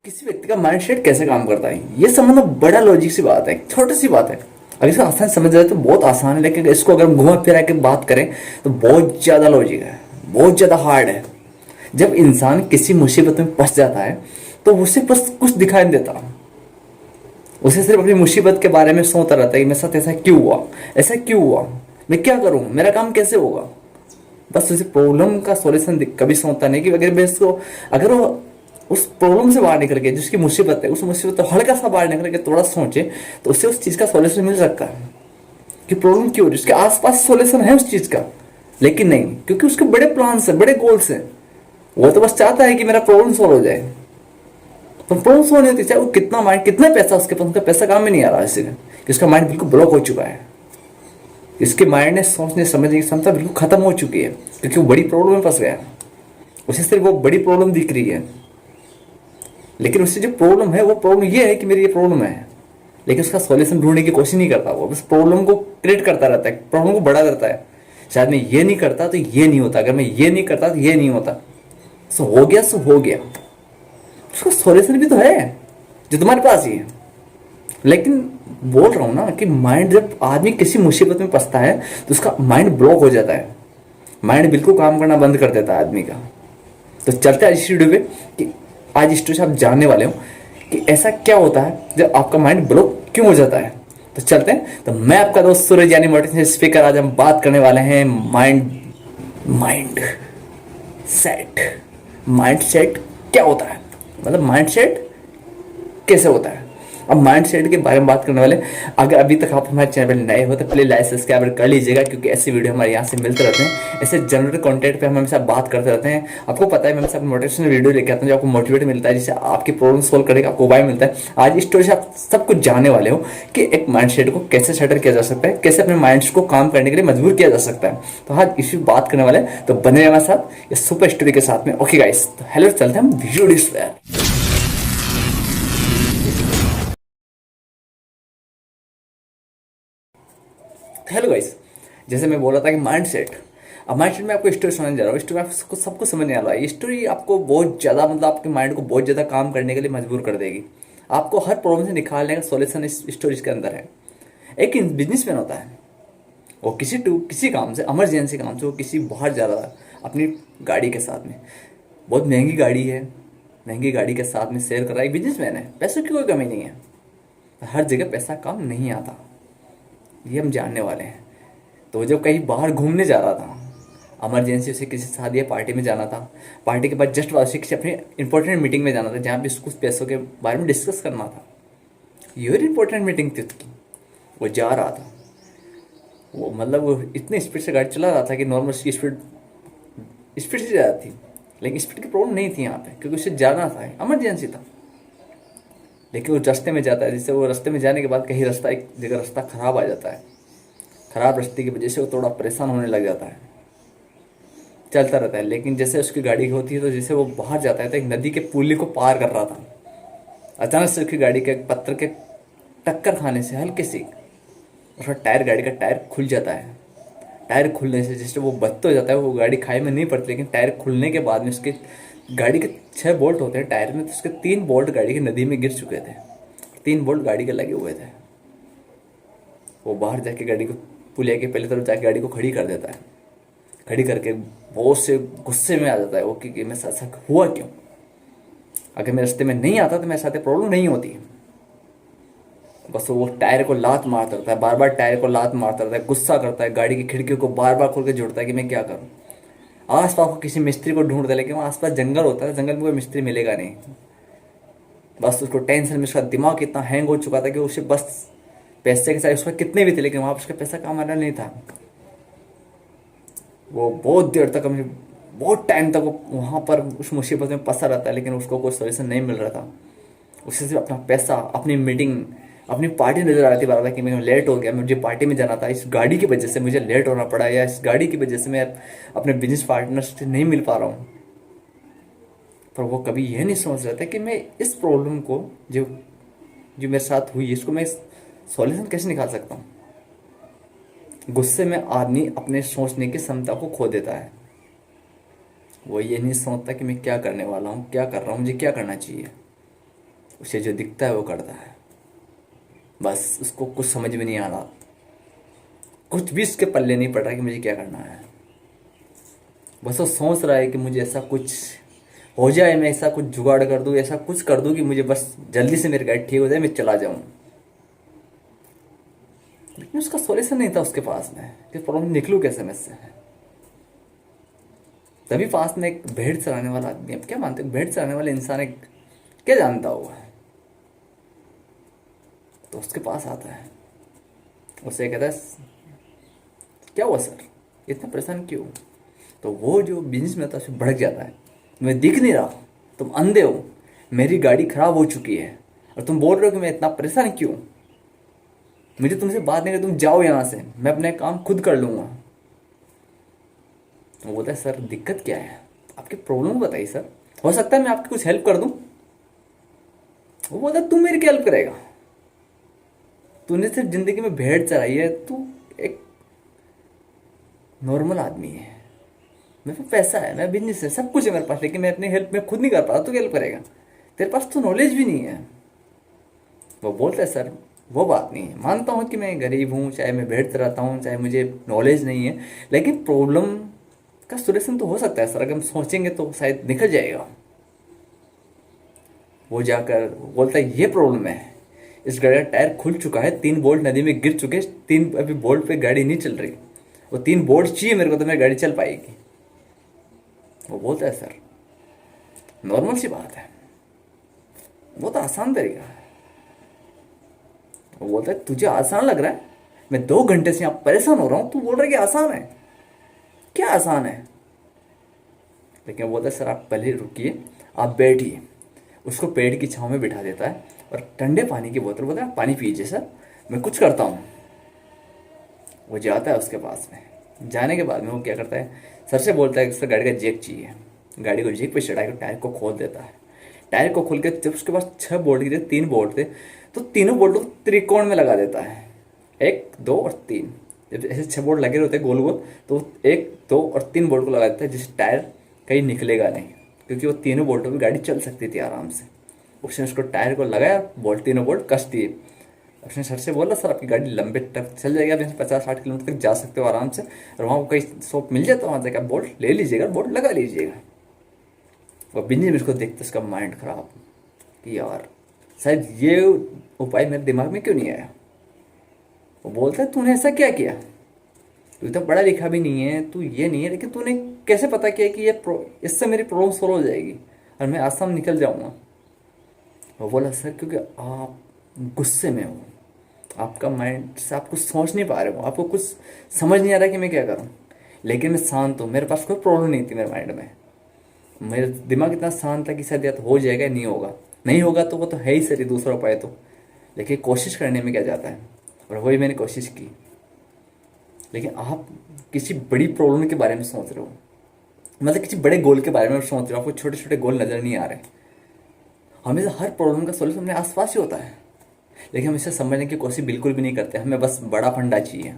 किसी व्यक्ति का माइंडसेट कैसे काम करता है ये समझना बड़ा लॉजिक सी बात है, छोटी सी बात है। अगर इसको आसान समझ जाए तो बहुत आसान है, लेकिन इसको अगर हम घुमा फिरा के बात करें तो बहुत ज्यादा लॉजिक है, बहुत ज्यादा हार्ड है। जब इंसान किसी मुसीबत में फंस जाता है तो उसे बस कुछ दिखाई नहीं देता। उसे सिर्फ अपनी मुसीबत के बारे में सोचता रहता है कि मेरे साथ ऐसा क्यों हुआ, ऐसा क्यों हुआ, मैं क्या करूं, मेरा काम कैसे होगा। बस उसे प्रॉब्लम का सॉल्यूशन कभी सोचता नहीं कि अगर मैं इसको, अगर वो उस प्रॉब्लम से बाहर निकल के, जिसकी मुसीबत है उस मुसीबत से हल्का सा बाहर निकल के थोड़ा सोचे तो उससे उस चीज का सॉल्यूशन मिल सकता है कि प्रॉब्लम क्यों हो रही है, उसके आसपास सॉल्यूशन है उस चीज का। लेकिन नहीं, क्योंकि उसके बड़े प्लान्स है, बड़े गोल्स हैं। वो तो बस चाहता है कि मेरा प्रॉब्लम सॉल्व हो जाए, तो प्रॉब्लम सॉल्व नहीं होती, चाहे वो कितना माइंड, कितना पैसा उसके पास, उसका पैसा काम में नहीं आ रहा है इससे कि उसका माइंड बिल्कुल ब्लॉक हो चुका है। इसके माइंड ने सोचने समझने की क्षमता बिल्कुल खत्म हो चुकी है, क्योंकि वो बड़ी प्रॉब्लम में फंस गया है। उसे सिर्फ वो बड़ी प्रॉब्लम दिख रही है, लेकिन उससे जो प्रॉब्लम है वो प्रॉब्लम ये है कि मेरी ये प्रॉब्लम है, लेकिन उसका सॉल्यूशन ढूंढने की कोशिश नहीं करता। वो बस प्रॉब्लम को क्रिएट करता रहता है, प्रॉब्लम को बड़ा करता है। शायद मैं ये नहीं करता तो ये नहीं होता, अगर मैं ये नहीं करता तो ये नहीं होता, सो हो गया सो हो गया। उसका सॉल्यूशन भी तो है जो तुम्हारे पास ही है। लेकिन बोल रहा हूं ना कि माइंड, जब आदमी किसी मुसीबत में फंसता है तो उसका माइंड ब्लॉक हो जाता है, माइंड बिल्कुल काम करना बंद कर देता है आदमी का। तो चलते हैं आज इस वीडियो पे कि आज इस वीडियो से आप जानने वाले हो कि ऐसा क्या होता है जब आपका माइंड ब्लॉक क्यों हो जाता है। तो चलते हैं। तो मैं आपका दोस्त सूरज यानी मोटिवेशनल स्पीकर। आज हम बात करने वाले हैं mind mind set. Mind set क्या होता है, मतलब माइंड सेट कैसे होता है। अब माइंड सेट के बारे में बात करने वाले। अगर अभी तक आप हमारे चैनल पर नए हो तो प्लीज लाइक सब्सक्राइब कर लीजिएगा, क्योंकि ऐसे वीडियो हमारे यहाँ से मिलते रहते हैं। ऐसे जनरल कंटेंट पे हम हमेशा बात करते रहते हैं। आपको पता है मैं हमेशा मोटिवेशनल वीडियो लेके आता हूँ जो आपको मोटिवेट मिलता है, जिससे आपकी प्रॉब्लम सोल्व करने का आपको उपाय मिलता है। आज इस स्टोरी से आप सब कुछ जानने वाले हो कि एक माइंड सेट को कैसे सेटल किया जा सकता है, कैसे अपने माइंड को काम करने के लिए मजबूर किया जा सकता है। तो आज इसी बात करने वाले, तो बने हमारे साथ इस सुपर स्टोरी के साथ में। ओके गाइस, तो हेलो, चलते हैं हम वीडियो। हेलो गाइस, जैसे मैं बोल रहा था कि माइंड सेट। अब माइंड सेट में आपको स्टोरी सुनाने जा रहा हूँ। स्टोरी आपको सबको समझने वाला है। ये स्टोरी आपको बहुत ज़्यादा, मतलब आपके माइंड को बहुत ज़्यादा काम करने के लिए मजबूर कर देगी। आपको हर प्रॉब्लम से निकालने का सॉल्यूशन इस स्टोरी के अंदर है। एक बिजनेसमैन होता है, वो किसी काम से, इमरजेंसी काम से वो किसी बाहर जा रहा था अपनी गाड़ी के साथ में। बहुत महंगी गाड़ी है, महंगी गाड़ी के साथ में शेयर कर रहा है। एक बिजनेसमैन है, पैसों की कोई कमी नहीं है, हर जगह पैसा काम नहीं आता, ये हम जानने वाले हैं। तो जब कहीं बाहर घूमने जा रहा था, इमरजेंसी उसे किसी शादी या पार्टी में जाना था। पार्टी के बाद जस्ट उसे किसी अपनी इंपॉर्टेंट मीटिंग में जाना था, जहाँ पे उसको पैसों के बारे में डिस्कस करना था। ये इंपॉर्टेंट मीटिंग थी उसकी। वो जा रहा था, वो मतलब वो इतनी स्पीड से गाड़ी चला रहा था कि नॉर्मल उसकी स्पीड स्पीड से ज़्यादा थी। लेकिन स्पीड की प्रॉब्लम नहीं थी यहाँ पे, क्योंकि उसे जाना था, इमरजेंसी था। लेकिन वो रास्ते में जाता है, जिससे वो रास्ते में जाने के बाद कहीं रास्ता, एक जगह रास्ता खराब आ जाता है। खराब रास्ते की वजह से वो थोड़ा परेशान होने लग जाता है, चलता रहता है। लेकिन जैसे उसकी गाड़ी होती है तो जैसे वो बाहर जाता है तो एक नदी के पुल को पार कर रहा था, अचानक से उसकी गाड़ी के पत्थर के टक्कर खाने से हल्के सी उसका टायर, गाड़ी का टायर खुल जाता है। टायर खुलने से जैसे वो बच तो जाता है, वो गाड़ी खाई में नहीं पड़ती, लेकिन टायर खुलने के बाद में उसके गाड़ी के 6 बोल्ट होते हैं टायर में, तो उसके 3 बोल्ट गाड़ी की नदी में गिर चुके थे। 3 बोल्ट गाड़ी के लगे हुए थे। वो बाहर जाके गाड़ी को, पुलिया के पहले तरफ जाके गाड़ी को खड़ी कर देता है। खड़ी करके बहुत से गुस्से में आ जाता है वो कि मेरे साथ ऐसा हुआ क्यों। अगर मेरे रास्ते में नहीं आता तो मेरे साथ प्रॉब्लम नहीं होती। बस वो टायर को लात मारता रहता है, बार बार टायर को लात मारता रहता है, गुस्सा करता है, गाड़ी की खिड़कियों को बार बार खोल के जोड़ता है कि मैं क्या करूँ। आस पास को किसी मिस्त्री को ढूंढता है, लेकिन वहाँ आस पास जंगल होता है, जंगल में कोई मिस्त्री मिलेगा नहीं। बस उसको टेंशन में उसका दिमाग इतना हैंग हो चुका था कि उसे बस पैसे के साथ उसका कितने भी थे, लेकिन वहाँ पर उसका पैसा काम आना नहीं था। वो बहुत देर तक, हमें बहुत टाइम तक वो वहाँ पर उस मुसीबत में फंसा रहता है, लेकिन उसको कोई सोल्यूशन नहीं मिल रहा था। उसे सिर्फ अपना पैसा, अपनी मीटिंग, अपनी पार्टी नजर आ रही थी बार बार कि मैं लेट हो गया, मुझे पार्टी में जाना था, इस गाड़ी की वजह से मुझे लेट होना पड़ा, या इस गाड़ी की वजह से मैं अपने बिजनेस पार्टनर से नहीं मिल पा रहा हूँ। पर वो कभी यह नहीं सोच रहा था कि मैं इस प्रॉब्लम को, जो जो मेरे साथ हुई, इसको मैं सॉल्यूशन कैसे निकाल सकता हूँ। गुस्से में आदमी अपने सोचने की क्षमता को खो देता है। वो ये नहीं सोचता कि मैं क्या करने वाला हूँ, क्या कर रहा हूँ, मुझे क्या करना चाहिए। उसे जो दिखता है वो करता है, बस उसको कुछ समझ में नहीं आ रहा, कुछ भी उसके पल्ले नहीं पड़ रहा कि मुझे क्या करना है। बस वो सोच रहा है कि मुझे ऐसा कुछ हो जाए, मैं ऐसा कुछ जुगाड़ कर दूँ, ऐसा कुछ कर दूँ कि मुझे बस जल्दी से मेरी गाड़ी ठीक हो जाए, मैं चला जाऊँ। लेकिन उसका सॉल्यूशन नहीं था उसके पास में कि प्रॉब्लम निकलूँ कैसे मैं इससे। तभी पास में एक भेड़ चराने वाला आदमी, अब क्या मानते हो भेड़ चराने वाले इंसान एक क्या जानता होगा, तो उसके पास आता है, उससे कहता है क्या हुआ सर, इतना परेशान क्यों। तो वो जो बिजनेस में होता है उसमें भड़क जाता है, मैं दिख नहीं रहा, तुम अंधे हो, मेरी गाड़ी खराब हो चुकी है और तुम बोल रहे हो कि मैं इतना परेशान क्यों, मुझे तुमसे बात नहीं कर, तुम जाओ यहाँ से, मैं अपने काम खुद कर लूँगा। वो बोलता है सर दिक्कत क्या है, आपकी प्रॉब्लम बताइए सर, हो सकता है मैं आपकी कुछ हेल्प कर दूँ। वो बोलता है तू मेरी क्या हेल्प करेगा, तूने सिर्फ जिंदगी में भेड़ चराई है, तू एक नॉर्मल आदमी है, मेरे पास पैसा है, मैं बिजनेस है, सब कुछ है मेरे पास, लेकिन मैं अपनी हेल्प मैं खुद नहीं कर पाता, तो क्या हेल्प करेगा, तेरे पास तो नॉलेज भी नहीं है। वो बोलता है सर वो बात नहीं है, मानता हूँ कि मैं गरीब हूँ, चाहे मैं भेड़ चराता हूँ, चाहे मुझे नॉलेज नहीं है, लेकिन प्रॉब्लम का सोल्यूशन तो हो सकता है सर, अगर हम सोचेंगे तो शायद निकल जाएगा। वो जाकर बोलता है ये प्रॉब्लम है, इस गाड़ी का टायर खुल चुका है, 3 बोल्ट नदी में गिर चुके हैं, 3 बोल्ट पे गाड़ी नहीं चल रही, वो 3 बोल्ट चाहिए मेरे को तो मेरी गाड़ी चल पाएगी। वो बोलता है सर नॉर्मल सी बात है, वो तो आसान तरीका है। वो बोलता है तुझे आसान लग रहा है, मैं 2 घंटे से यहाँ परेशान हो रहा हूँ, तू बोल रहा है कि आसान है, क्या आसान है। लेकिन वो बोलता है सर आप पहले रुकिए, आप बैठिए, उसको पेड़ की छांव में बिठा देता है और ठंडे पानी की बोतल, बोलता है पानी पीजिए सर, मैं कुछ करता हूँ। वो जाता है उसके पास में, जाने के बाद में वो क्या करता है, सर से बोलता है कि सर गाड़ी का जैक चाहिए, गाड़ी को जैक पे चढ़ा के टायर को खोल देता है। टायर को खोल के जब उसके पास 6 बोल्ट की जगह 3 बोल्ट थे, तो तीनों बोल्टों को त्रिकोण में लगा देता है, 1 2 और 3। जब ऐसे 6 बोल्ट लगे होते हैं गोल गोल, तो 1 2 और 3 बोल्ट को लगा देता है, जिससे टायर कहीं निकलेगा नहीं, क्योंकि वो तीनों बोल्टों में गाड़ी चल सकती थी आराम से। उसने उसको टायर को लगाया, बोल्ट 3 बोल्ट कस दिए। उसने सर से बोला सर आपकी गाड़ी लंबे तक चल जाएगी, आप 50-60 किलोमीटर तक जा सकते हो आराम से, और वहाँ को कहीं शॉप मिल जाता है, वहाँ जाकर बोल्ट ले लीजिएगा, बोल्ट लगा लीजिएगा। वो बिजली में उसको देखते उसका माइंड खराब कि यार शायद ये उपाय मेरे दिमाग में क्यों नहीं आया। वो बोलता है तूने ऐसा क्या किया, तू तो पढ़ा लिखा भी नहीं है, तू ये नहीं है, लेकिन तूने कैसे पता किया कि इससे मेरी प्रॉब्लम सॉल्व हो जाएगी और मैं आसाम निकल जाऊंगा। वो बोला सर क्योंकि आप गुस्से में हो, आपका माइंड से आप कुछ सोच नहीं पा रहे हो, आपको कुछ समझ नहीं आ रहा कि मैं क्या करूं। लेकिन मैं शांत हूँ, मेरे पास कोई प्रॉब्लम नहीं थी मेरे माइंड में, मेरा दिमाग इतना शांत था कि शायद या तो हो जाएगा, नहीं होगा, नहीं होगा तो वो तो है ही सर, दूसरा उपाय तो, लेकिन कोशिश करने में क्या जाता है। और वही मैंने कोशिश की। लेकिन आप किसी बड़ी प्रॉब्लम के बारे में सोच रहे हो, मतलब किसी बड़े गोल के बारे में सोच रहे हो, आपको छोटे छोटे गोल नजर नहीं आ रहे। हमेशा हर प्रॉब्लम का सोल्यूशन अपने आसपास ही होता है, लेकिन हम इसे समझने की कोशिश बिल्कुल भी नहीं करते, हमें बस बड़ा फंडा चाहिए।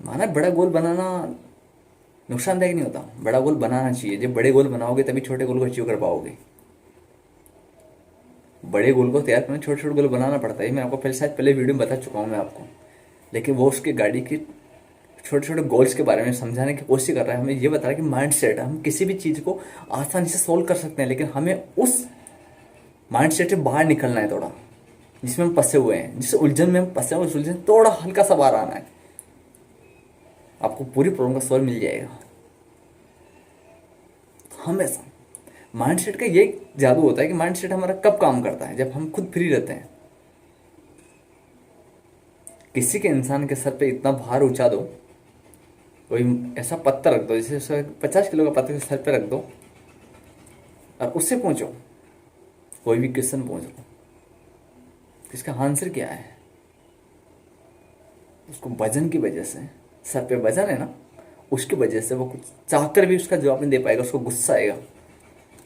माना बड़ा गोल बनाना नुकसानदायक नहीं होता, बड़ा गोल बनाना चाहिए, जब बड़े गोल बनाओगे तभी छोटे गोल को अचीव कर पाओगे। बड़े गोल को तैयार करना छोटे छोटे गोल बनाना पड़ता है, मैं आपको पहले शायद पहले वीडियो में बता चुका हूँ मैं आपको। लेकिन वो उसकी गाड़ी की छोटे छोटे गोल्स के बारे में समझाने की कोशिश कर रहा है, हमें ये बता रहा है कि माइंड सेट, हम किसी भी चीज़ को आसानी से सोल्व कर सकते हैं, लेकिन हमें उस माइंड सेट से बाहर निकलना है थोड़ा, जिसमें हम फंसे हुए हैं, जिस उलझन में हम फंसे हुए, उस उलझन थोड़ा हल्का सा बाहर आना है, आपको पूरी प्रॉब्लम का सॉल्व मिल जाएगा। हमेशा माइंड सेट का ये जादू होता है कि माइंड सेट हमारा कब काम करता है, जब हम खुद फ्री रहते हैं। किसी के इंसान के सर पे इतना भार ऊंचा दो, कोई ऐसा पत्थर रख दो, जैसे 50 किलो का पत्थर सर पे रख दो और उससे पूछो कोई भी क्वेश्चन पूछ लो, इसका आंसर क्या है, उसको वजन की वजह से, सर पे वजन है ना, उसकी वजह से वो कुछ चाहकर भी उसका जवाब नहीं दे पाएगा, उसको गुस्सा आएगा।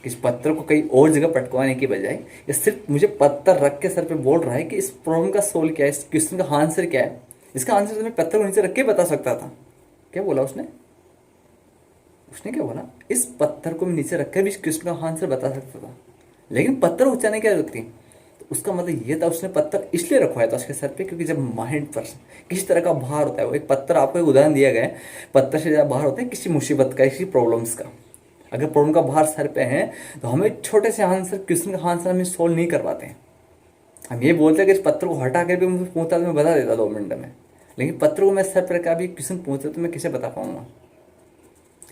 इस पत्थर को कहीं और जगह पटकवाने की बजाय ये सिर्फ मुझे पत्थर रख के सर पे बोल रहा है कि इस प्रॉब्लम का सोल्व क्या है, इस क्वेश्चन का आंसर क्या है। इसका आंसर तो मैं पत्थर को नीचे रख के बता सकता था। क्या बोला उसने, उसने क्या बोला, इस पत्थर को मैं नीचे रख कर भी इस क्वेश्चन का आंसर बता सकता था, लेकिन पत्थर उठाने की जरूरत थी। तो उसका मतलब ये था उसने पत्थर इसलिए रखवाया था उसके सर पे, क्योंकि जब माइंड पर किसी तरह का भार होता है, वो एक पत्थर, आपको एक उदाहरण दिया गया है, पत्थर से ज़्यादा भार होता है किसी मुसीबत का, किसी प्रॉब्लम्स का। अगर प्रॉब्लम का भार सर पे है तो हमें छोटे से आंसर, क्वेश्चन का आंसर हमें सोल्व नहीं कर पाते हैं। हम ये बोलते हैं कि इस पत्थर को हटा कर भी मुझे पूछता तो मैं बता देता 2 मिनट में, लेकिन पत्थर को मैं सर पर का भी क्वेश्चन पूछता तो मैं कैसे बता पाऊंगा।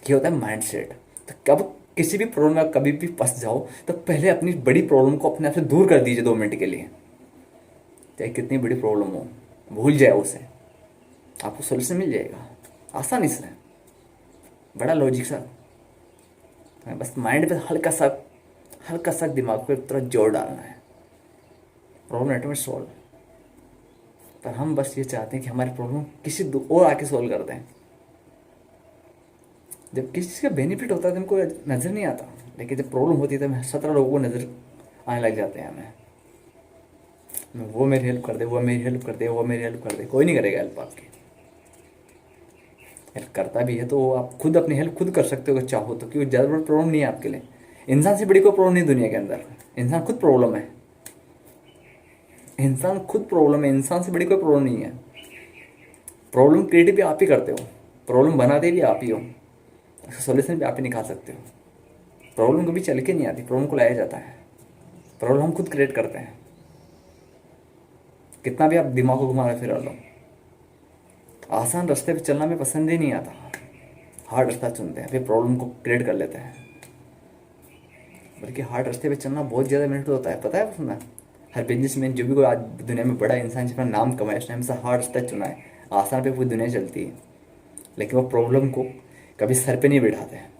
ये होता है माइंड सेट। तो कब किसी भी प्रॉब्लम में आप कभी भी फंस जाओ तो पहले अपनी बड़ी प्रॉब्लम को अपने आप से दूर कर दीजिए 2 मिनट के लिए, चाहे कितनी बड़ी प्रॉब्लम हो, भूल जाए उसे, आपको सोल्यूशन मिल जाएगा आसानी से। बड़ा लॉजिक सा, बस माइंड पे हल्का सा दिमाग पे थोड़ा जोर डालना है, प्रॉब्लम ऑटोमेटिक सॉल्व। पर हम बस ये चाहते हैं कि हमारी प्रॉब्लम किसी और आके सॉल्व कर दें। जब किसी चीज़ का बेनिफिट होता है तो हमको नज़र नहीं आता, लेकिन जब प्रॉब्लम होती है तो हमें 17 लोगों को नज़र आने लग जाते हैं हमें। वो मेरी हेल्प कर दे, वो मेरी हेल्प कर दे, वो मेरी हेल्प कर दे, कोई नहीं करेगा हेल्प आपकी। हेल्प करता भी है तो आप खुद अपनी हेल्प खुद कर सकते हो अगर चाहो तो, क्योंकि ज़्यादा बड़ी प्रॉब्लम नहीं है आपके लिए। इंसान से बड़ी कोई प्रॉब्लम नहीं दुनिया के अंदर, इंसान खुद प्रॉब्लम है। इंसान खुद प्रॉब्लम है, इंसान से बड़ी कोई प्रॉब्लम नहीं है। प्रॉब्लम क्रिएट भी आप ही करते हो, प्रॉब्लम बनाते भी आप ही हो, उसका सोल्यूशन भी आप ही निकाल सकते हो। प्रॉब्लम कभी चल के नहीं आती, प्रॉब्लम को लाया जाता है। प्रॉब्लम हम खुद क्रिएट करते हैं, कितना भी आप दिमाग को घुमा फिरा लो। आसान रास्ते पे चलना में पसंद ही नहीं आता, हार्ड रास्ता चुनते हैं, फिर प्रॉब्लम को क्रिएट कर लेते हैं। बल्कि हार्ड रास्ते पे चलना बहुत ज़्यादा मेहनत होता है, पता है उसमें। हर बिजनेसमैन जो भी कोई आज दुनिया में बड़ा इंसान जिसका नाम कमाया, उसने हमेशा हार्ड रास्ता चुना है। आसान पे पूरी दुनिया चलती है, लेकिन वो प्रॉब्लम को कभी सर पे नहीं बैठाते हैं,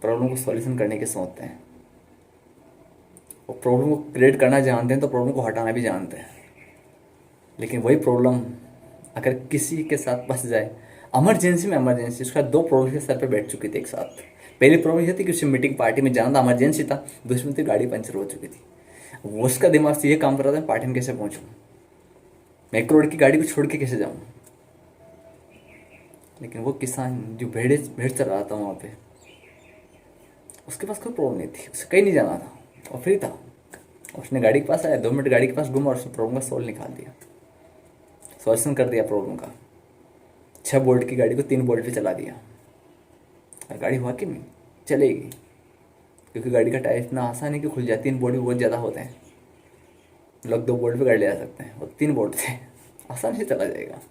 प्रॉब्लम को सॉल्यूशन करने के सोचते हैं। वो प्रॉब्लम को क्रिएट करना जानते हैं तो प्रॉब्लम को हटाना भी जानते हैं। लेकिन वही प्रॉब्लम अगर किसी के साथ फंस जाए, इमरजेंसी, उसका 2 प्रॉब्लम के सर पे बैठ चुकी थी एक साथ। पहली प्रॉब्लम ये थी कि उसे मीटिंग पार्टी में जाना था, इमरजेंसी था। दूसरी थी गाड़ी पंचर हो चुकी थी। वो उसका दिमाग से ये काम कर रहा था, पार्टी में कैसे पहुंचूं, मैं 1 करोड़ की गाड़ी को छोड़ के कैसे जाऊं। लेकिन वो किसान जो भेड़ चल रहा था वहाँ पे, उसके पास कोई प्रॉब्लम नहीं थी, उसे कहीं नहीं जाना था और फ्री था। उसने गाड़ी के पास आया, 2 मिनट गाड़ी के पास घूमा और उसने प्रॉब्लम का सोल्व निकाल दिया, सॉल्यूशन कर दिया प्रॉब्लम का। 6 बोल्ट की गाड़ी को 3 बोल्ट पे चला दिया और गाड़ी वाकई में चलेगी, क्योंकि गाड़ी का टायर इतना आसान है कि खुल जाए। 3 बोल्ट भी बहुत ज़्यादा होते हैं, लोग 2 बोल्ट पे गाड़ी ले जा सकते हैं, और 3 बोल्ट थे, आसानी से चला जाएगा।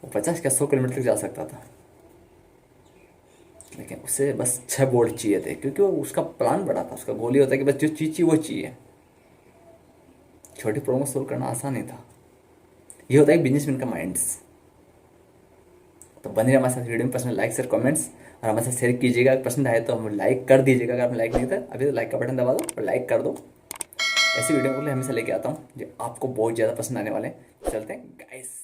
वो 50 या 100 किलोमीटर तक जा सकता था, लेकिन उसे बस 6 बोल्ट चाहिए थे, क्योंकि वो उसका प्लान बड़ा था। उसका गोल ये होता है कि बस जो चीज़ चाहिए वो चाहिए। छोटी प्रॉब्लम को सोल्व करना आसान नहीं था। ये होता है बिजनेसमैन का माइंड्स। तो बने रहे हमारे साथ वीडियो में, पसंद लाइक शेयर कमेंट्स और हमारे साथ शेयर कीजिएगा। अगर पसंद आए तो हम लाइक कर दीजिएगा, अगर आप लाइक नहीं था अभी तो लाइक का बटन दबा दो और लाइक कर दो। ऐसी वीडियो को हमेशा लेके आता हूँ जो आपको बहुत ज़्यादा पसंद आने वाले हैं। चलते हैं गाइस।